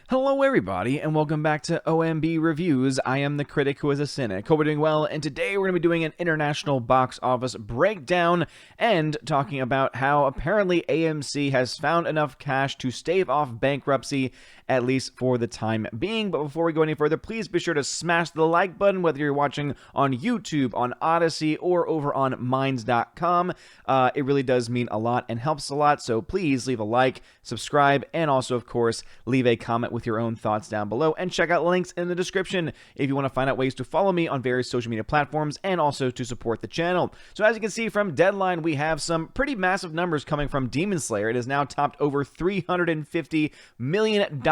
Hello everybody, and welcome back to OMB Reviews. I am the critic who is a cynic. Hope we're doing well, and today we're going to be doing an international box office breakdown and talking about how apparently AMC has found enough cash to stave off bankruptcy, at least for the time being. But before we go any further, please be sure to smash the like button, whether you're watching on YouTube, on Odyssey, or over on Minds.com. It really does mean a lot and helps a lot, so please leave a like, subscribe, and also, of course, leave a comment with your own thoughts down below, and check out links in the description if you want to find out ways to follow me on various social media platforms and also to support the channel. So as you can see from Deadline, we have some pretty massive numbers coming from Demon Slayer. It has now topped over $350 million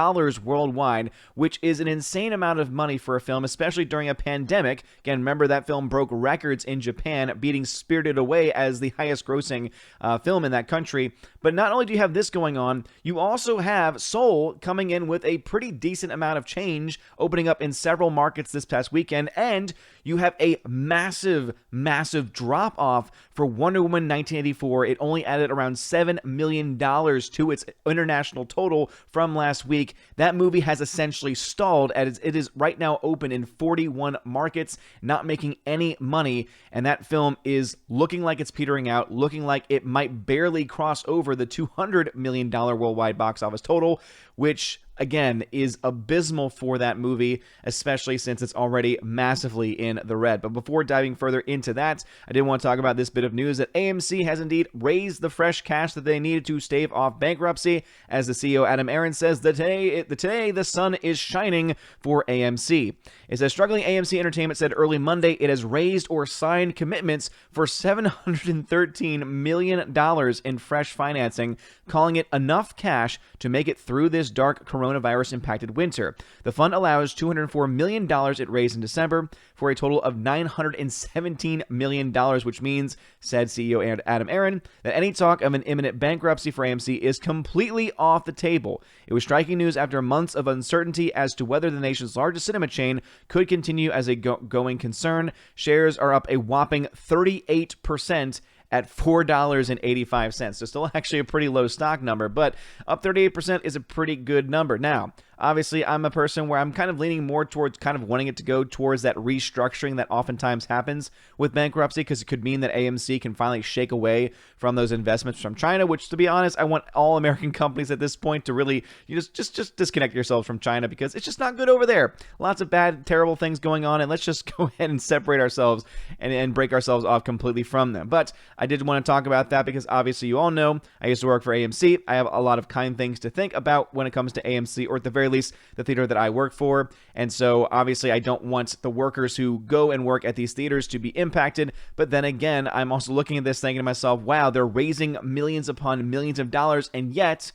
worldwide, which is an insane amount of money for a film, especially during a pandemic. Again, remember that film broke records in Japan, beating Spirited Away as the highest grossing film in that country. But not only do you have this going on, you also have Soul coming in with a pretty decent amount of change, opening up in several markets this past weekend, and you have a massive drop-off for Wonder Woman 1984. It only added around $7 million to its international total from last week. That movie has essentially stalled, as it is right now open in 41 markets, not making any money, and that film is looking like it's petering out, looking like it might barely cross over the $200 million worldwide box office total, which again is abysmal for that movie, especially since it's already massively in the red. But before diving further into that, I did want to talk about this bit of news that AMC has indeed raised the fresh cash that they needed to stave off bankruptcy. As the CEO Adam Aron says, that today the sun is shining for AMC. It says struggling AMC Entertainment said early Monday it has raised or signed commitments for $713 million in fresh financing, calling it enough cash to make it through this dark coronavirus-impacted winter. The fund allows $204 million it raised in December for a total of $917 million, which means, said CEO Adam Aron, that any talk of an imminent bankruptcy for AMC is completely off the table. It was striking news after months of uncertainty as to whether the nation's largest cinema chain could continue as a going concern. Shares are up a whopping 38% at $4.85. So still actually a pretty low stock number, but up 38% is a pretty good number. Now, obviously, I'm a person where I'm kind of leaning more towards kind of wanting it to go towards that restructuring that oftentimes happens with bankruptcy, because it could mean that AMC can finally shake away from those investments from China, which, to be honest, I want all American companies at this point to really just disconnect yourselves from China, because it's just not good over there. Lots of bad, terrible things going on, and let's just go ahead and separate ourselves and break ourselves off completely from them. But I did want to talk about that because obviously you all know I used to work for AMC. I have a lot of kind things to think about when it comes to AMC, or at the very least the theater that I work for. And so obviously I don't want the workers who go and work at these theaters to be impacted. But then again, I'm also looking at this thinking to myself, wow, they're raising millions upon millions of dollars, and yet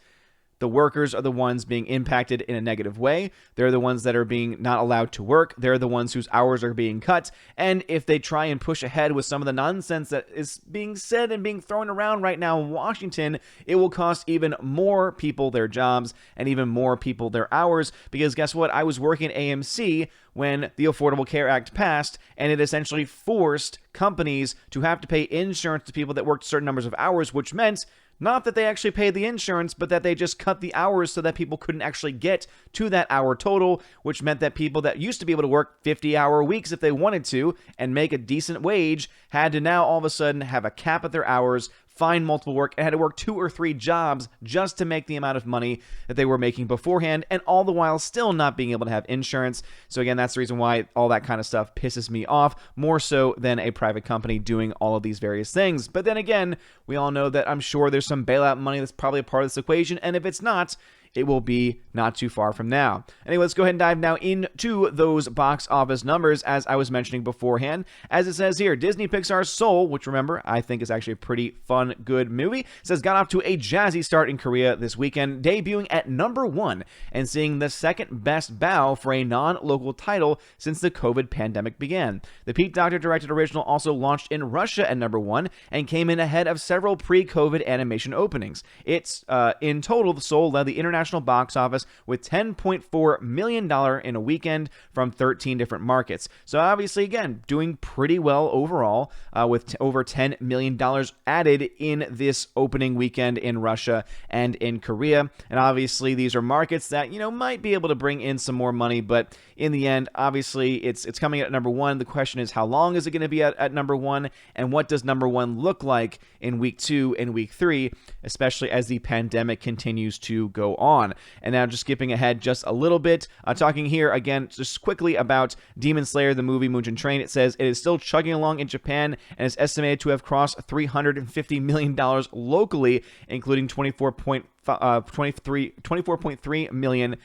the workers are the ones being impacted in a negative way. They're the ones that are being not allowed to work. They're the ones whose hours are being cut. And if they try and push ahead with some of the nonsense that is being said and being thrown around right now in Washington, it will cost even more people their jobs and even more people their hours. Because guess what? I was working at AMC when the Affordable Care Act passed, and it essentially forced companies to have to pay insurance to people that worked certain numbers of hours, which meant not that they actually paid the insurance, but that they just cut the hours so that people couldn't actually get to that hour total, which meant that people that used to be able to work 50-hour weeks if they wanted to and make a decent wage had to now all of a sudden have a cap at their hours, find multiple work, and had to work 2 or 3 jobs just to make the amount of money that they were making beforehand, and all the while still not being able to have insurance. So again, that's the reason why all that kind of stuff pisses me off, more so than a private company doing all of these various things. But then again, we all know that I'm sure there's some bailout money that's probably a part of this equation, and if it's not, it will be not too far from now. Anyway, let's go ahead and dive now into those box office numbers, as I was mentioning beforehand. As it says here, Disney Pixar's Soul, which remember, I think is actually a pretty fun, good movie, says got off to a jazzy start in Korea this weekend, debuting at number 1 and seeing the second best bow for a non-local title since the COVID pandemic began. The Pete Docter directed original also launched in Russia at number 1 and came in ahead of several pre-COVID animation openings. It's, in total, the Soul led the international international box office with $10.4 million in a weekend from 13 different markets. So obviously, again, doing pretty well overall, with over $10 million added in this opening weekend in Russia and in Korea. And obviously, these are markets that, might be able to bring in some more money, but in the end, obviously, it's coming at number one. The question is, how long is it going to be at number one, and what does number one look like in week 2 and week 3, especially as the pandemic continues to go on. And now just skipping ahead just a little bit, talking here again just quickly about Demon Slayer, the movie Mugen Train. It says it is still chugging along in Japan and is estimated to have crossed $350 million locally, including 24.3 million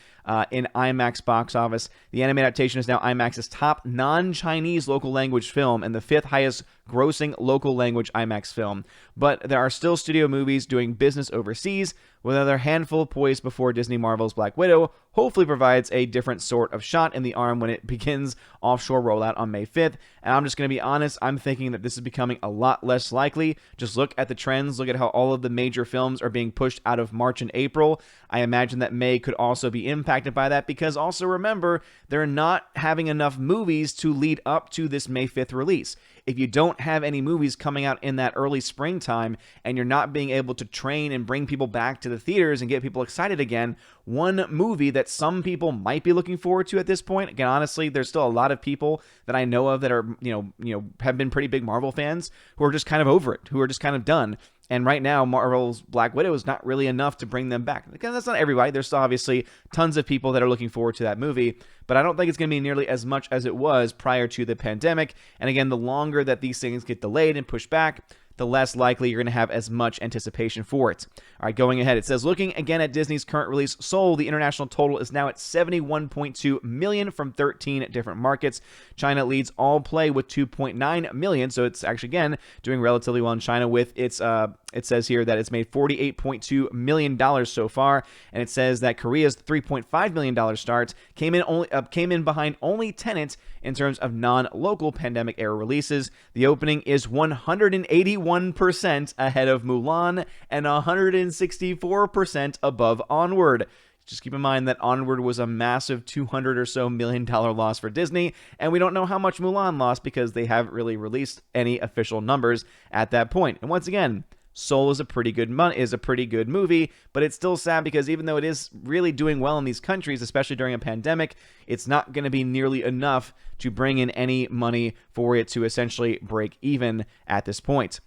in IMAX box office. The anime adaptation is now IMAX's top non-Chinese local language film and the 5th highest grossing local language IMAX film. But there are still studio movies doing business overseas, with another handful poised before Disney Marvel's Black Widow hopefully provides a different sort of shot in the arm when it begins offshore rollout on May 5th. And I'm just going to be honest, I'm thinking that this is becoming a lot less likely. Just look at the trends, look at how all of the major films are being pushed out of March and April. I imagine that May could also be impacted by that, because also remember, they're not having enough movies to lead up to this May 5th release. If you don't have any movies coming out in that early springtime and you're not being able to train and bring people back to the theaters and get people excited again, one movie that some people might be looking forward to at this point, again, honestly, there's still a lot of people that I know of that are, have been pretty big Marvel fans who are just kind of over it, who are just kind of done. And right now, Marvel's Black Widow is not really enough to bring them back. Again, that's not everybody. There's still obviously tons of people that are looking forward to that movie, but I don't think it's going to be nearly as much as it was prior to the pandemic. And again, the longer that these things get delayed and pushed back, the less likely you're going to have as much anticipation for it. All right, going ahead, it says, looking again at Disney's current release, Soul, the international total is now at 71.2 million from 13 different markets. China leads all play with 2.9 million, so it's actually, again, doing relatively well in China with its, it says here that it's made $48.2 million so far, and it says that Korea's $3.5 million start came in behind only Tenet in terms of non-local pandemic-era releases. The opening is 181% ahead of Mulan and 164% above Onward. Just keep in mind that Onward was a massive $200 or so million loss for Disney, and we don't know how much Mulan lost because they haven't really released any official numbers at that point. And once again, Soul is a pretty good movie, but it's still sad because even though it is really doing well in these countries, especially during a pandemic, it's not going to be nearly enough to bring in any money for it to essentially break even at this point.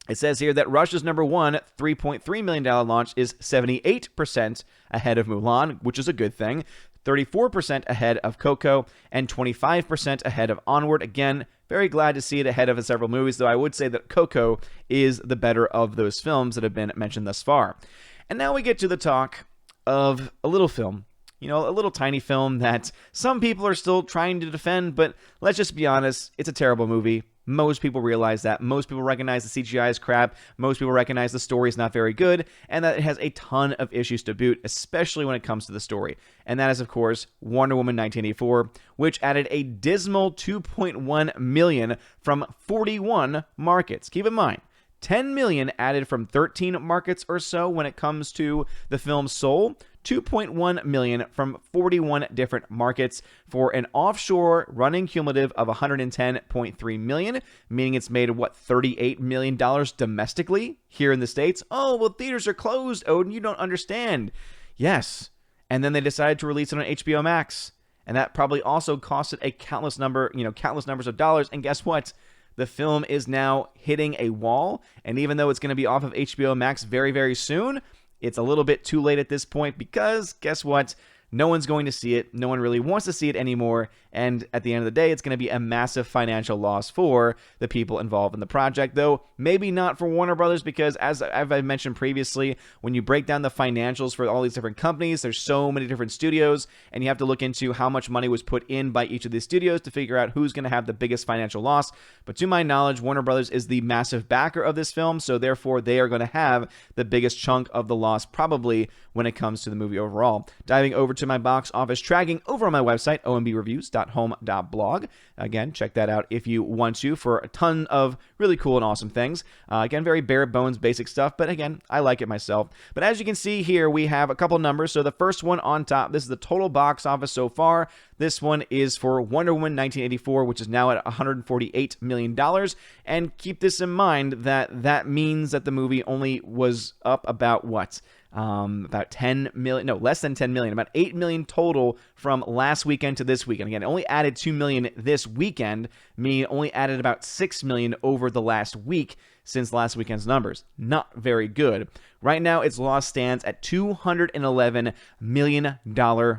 It says here that Russia's number one $3.3 million launch is 78% ahead of Mulan, which is a good thing, 34% ahead of Coco, and 25% ahead of Onward. Again, very glad to see it ahead of several movies, though I would say that Coco is the better of those films that have been mentioned thus far. And now we get to the talk of a little film. A little tiny film that some people are still trying to defend, but let's just be honest, it's a terrible movie. Most people realize that. Most people recognize the CGI is crap. Most people recognize the story is not very good, and that it has a ton of issues to boot, especially when it comes to the story. And that is, of course, Wonder Woman 1984, which added a dismal 2.1 million from 41 markets. Keep in mind, 10 million added from 13 markets or so when it comes to the film Soul, 2.1 million from 41 different markets for an offshore running cumulative of 110.3 million, meaning it's made $38 million domestically here in the States. Oh, well, theaters are closed, Odin, you don't understand. Yes. And then they decided to release it on HBO Max, and that probably also costed a countless numbers of dollars. And guess what? The film is now hitting a wall, and even though it's going to be off of HBO Max very, very soon, it's a little bit too late at this point because, guess what? No one's going to see it. No one really wants to see it anymore. And at the end of the day, it's going to be a massive financial loss for the people involved in the project, though maybe not for Warner Brothers, because as I've mentioned previously, when you break down the financials for all these different companies, there's so many different studios, and you have to look into how much money was put in by each of these studios to figure out who's going to have the biggest financial loss. But to my knowledge, Warner Brothers is the massive backer of this film, so therefore they are going to have the biggest chunk of the loss probably when it comes to the movie overall. Diving over to to my box office tracking over on my website, ombreviews.home.blog. Again, check that out if you want to for a ton of really cool and awesome things. Again, very bare bones, basic stuff, but again, I like it myself. But as you can see here, we have a couple numbers. So the first one on top, this is the total box office so far. This one is for Wonder Woman 1984, which is now at $148 million. And keep this in mind that means that the movie only was up about what? About 10 million, no, less than 10 million, about 8 million total from last weekend to this weekend. Again, it only added 2 million this weekend, meaning it only added about 6 million over the last week since last weekend's numbers. Not very good. Right now, its loss stands at $211 million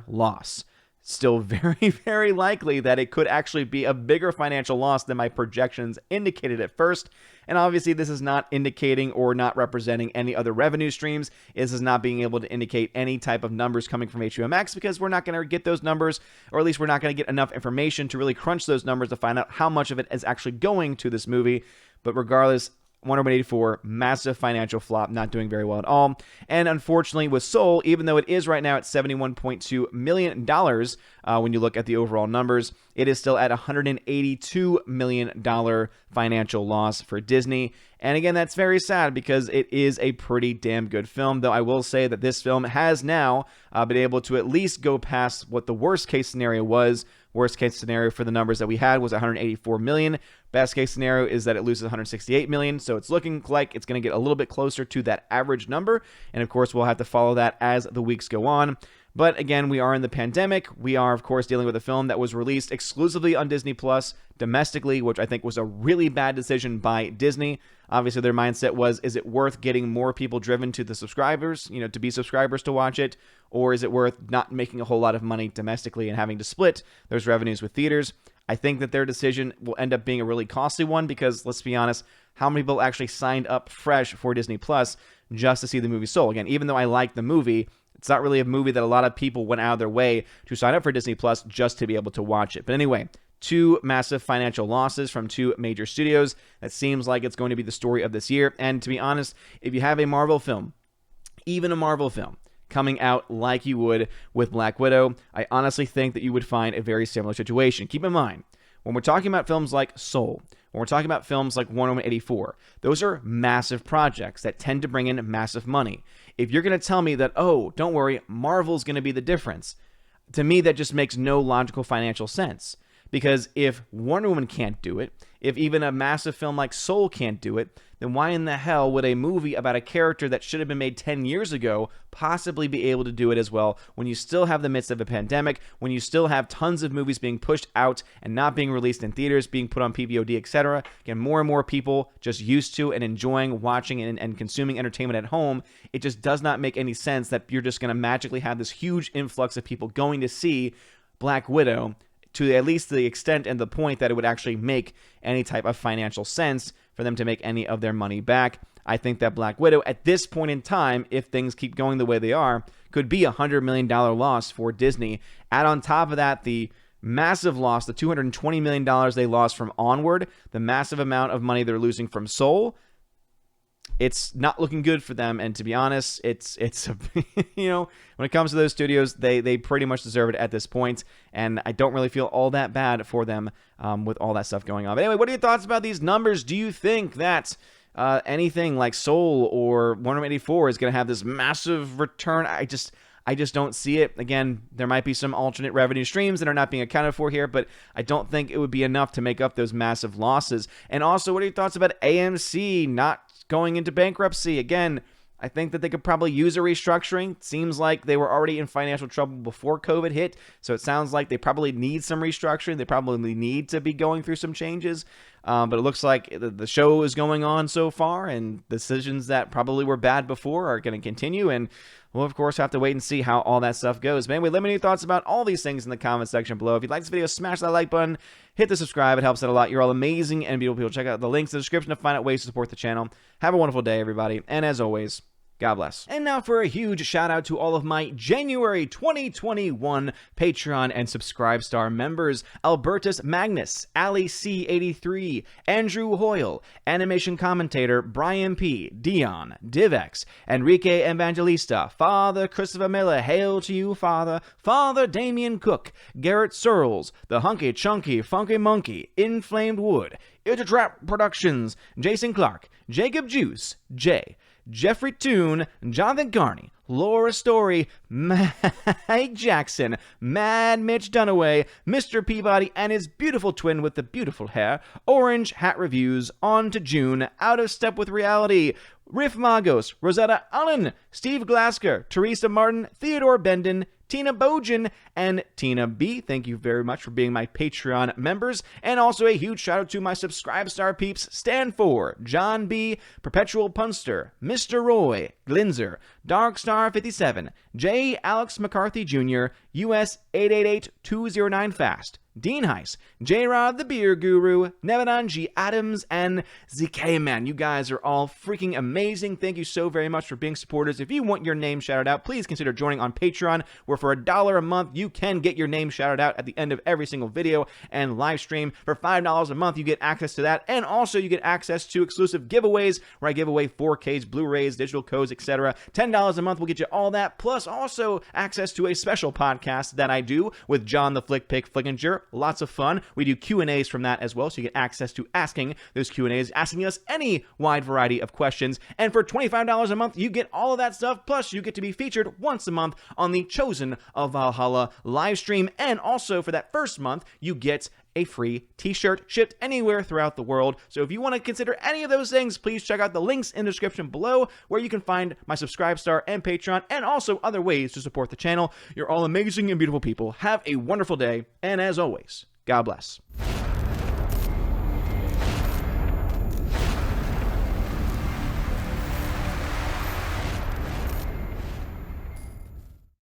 loss. Still very, very likely that it could actually be a bigger financial loss than my projections indicated at first. And obviously, this is not indicating or not representing any other revenue streams. This is not being able to indicate any type of numbers coming from HBO Max because we're not going to get those numbers, or at least we're not going to get enough information to really crunch those numbers to find out how much of it is actually going to this movie. But regardless, Wonder Woman 84, massive financial flop, not doing very well at all. And unfortunately with Soul, even though it is right now at $71.2 million, when you look at the overall numbers, it is still at $182 million financial loss for Disney. And again, that's very sad because it is a pretty damn good film, though I will say that this film has now been able to at least go past what the worst case scenario was. Worst case scenario for the numbers that we had was $184 million. Best case scenario is that it loses $168 million. So it's looking like it's going to get a little bit closer to that average number. And of course, we'll have to follow that as the weeks go on. But again, we are in the pandemic. We are, of course, dealing with a film that was released exclusively on Disney Plus domestically, which I think was a really bad decision by Disney. Obviously, their mindset was, is it worth getting more people driven to the subscribers, to be subscribers to watch it? Or is it worth not making a whole lot of money domestically and having to split those revenues with theaters? I think that their decision will end up being a really costly one because, let's be honest, how many people actually signed up fresh for Disney Plus just to see the movie Soul? Again, even though I like the movie, it's not really a movie that a lot of people went out of their way to sign up for Disney Plus just to be able to watch it. But anyway, two massive financial losses from two major studios. That seems like it's going to be the story of this year. And to be honest, if you have a Marvel film, even a Marvel film, coming out like you would with Black Widow, I honestly think that you would find a very similar situation. Keep in mind, when we're talking about films like Soul, when we're talking about films like Wonder Woman 84, those are massive projects that tend to bring in massive money. If you're going to tell me that, oh, don't worry, Marvel's going to be the difference, to me that just makes no logical financial sense. Because if Wonder Woman can't do it, if even a massive film like Soul can't do it, then why in the hell would a movie about a character that should have been made 10 years ago possibly be able to do it as well when you still have the midst of a pandemic, when you still have tons of movies being pushed out and not being released in theaters, being put on PVOD, etc. Again, more and more people just used to and enjoying watching and consuming entertainment at home. It just does not make any sense that you're just going to magically have this huge influx of people going to see Black Widow to at least the extent and the point that it would actually make any type of financial sense for them to make any of their money back. I think that Black Widow, at this point in time, if things keep going the way they are, could be a $100 million loss for Disney. Add on top of that the massive loss, the $220 million they lost from Onward, the massive amount of money they're losing from Soul. It's not looking good for them, and to be honest, it's when it comes to those studios, they pretty much deserve it at this point, and I don't really feel all that bad for them with all that stuff going on. But anyway, what are your thoughts about these numbers? Do you think that anything like Soul or Wonder Woman 84 is going to have this massive return? I just don't see it. Again, there might be some alternate revenue streams that are not being accounted for here, but I don't think it would be enough to make up those massive losses. And also, what are your thoughts about AMC not going into bankruptcy? Again, I think that they could probably use a restructuring. It seems like they were already in financial trouble before COVID hit, so it sounds like they probably need some restructuring. They probably need to be going through some changes, but it looks like the show is going on so far, and decisions that probably were bad before are going to continue, and we'll, of course, have to wait and see how all that stuff goes. But anyway, let me know your thoughts about all these things in the comment section below. If you like this video, smash that like button, hit the subscribe. It helps out a lot. You're all amazing and beautiful people. Check out the links in the description to find out ways to support the channel. Have a wonderful day, everybody. And as always, God bless. And now for a huge shout out to all of my January 2021 Patreon and Subscribestar members: Albertus Magnus, Ali C83, Andrew Hoyle, animation commentator Brian P, Dion, Divex, Enrique Evangelista, Father Christopher Miller, hail to you, Father, Father Damian Cook, Garrett Searles, The Hunky Chunky Funky Monkey, Inflamed Wood, It's a Trap Productions, Jason Clark, Jacob Juice, Jay, Jeffrey Toon, Jonathan Carney, Laura Story, Mike Jackson, Mad Mitch Dunaway, Mr. Peabody and his beautiful twin with the beautiful hair, Orange Hat Reviews, On to June, Out of Step with Reality, Riff Magos, Rosetta Allen, Steve Glasker, Teresa Martin, Theodore Bendon, Tina Bojan, and Tina B. Thank you very much for being my Patreon members. And also a huge shout out to my Subscribestar peeps: Stan 4, John B, Perpetual Punster, Mr. Roy, Glinzer, Darkstar 57, J. Alex McCarthy Jr., US 888209 Fast, Dean Heiss, J-Rod the Beer Guru, Nevadan G. Adams, and ZK Man. You guys are all freaking amazing. Thank you so very much for being supporters. If you want your name shouted out, please consider joining on Patreon, where for $1 a month, you can get your name shouted out at the end of every single video and live stream. For $5 a month, you get access to that, and also you get access to exclusive giveaways, where I give away 4Ks, Blu-rays, digital codes, etc. $10 a month will get you all that, plus also access to a special podcast that I do with John the Flick Pick Flickinger. Lots of fun. We do Q&As from that as well, so you get access to asking those Q&As, asking us any wide variety of questions. And for $25 a month, you get all of that stuff, plus you get to be featured once a month on the Chosen of Valhalla live stream. And also for that first month, you get a free t-shirt shipped anywhere throughout the world. So if you want to consider any of those things, please check out the links in the description below, where you can find my Subscribestar and Patreon, and also other ways to support the channel. You're all amazing and beautiful people. Have a wonderful day, and as always, God bless.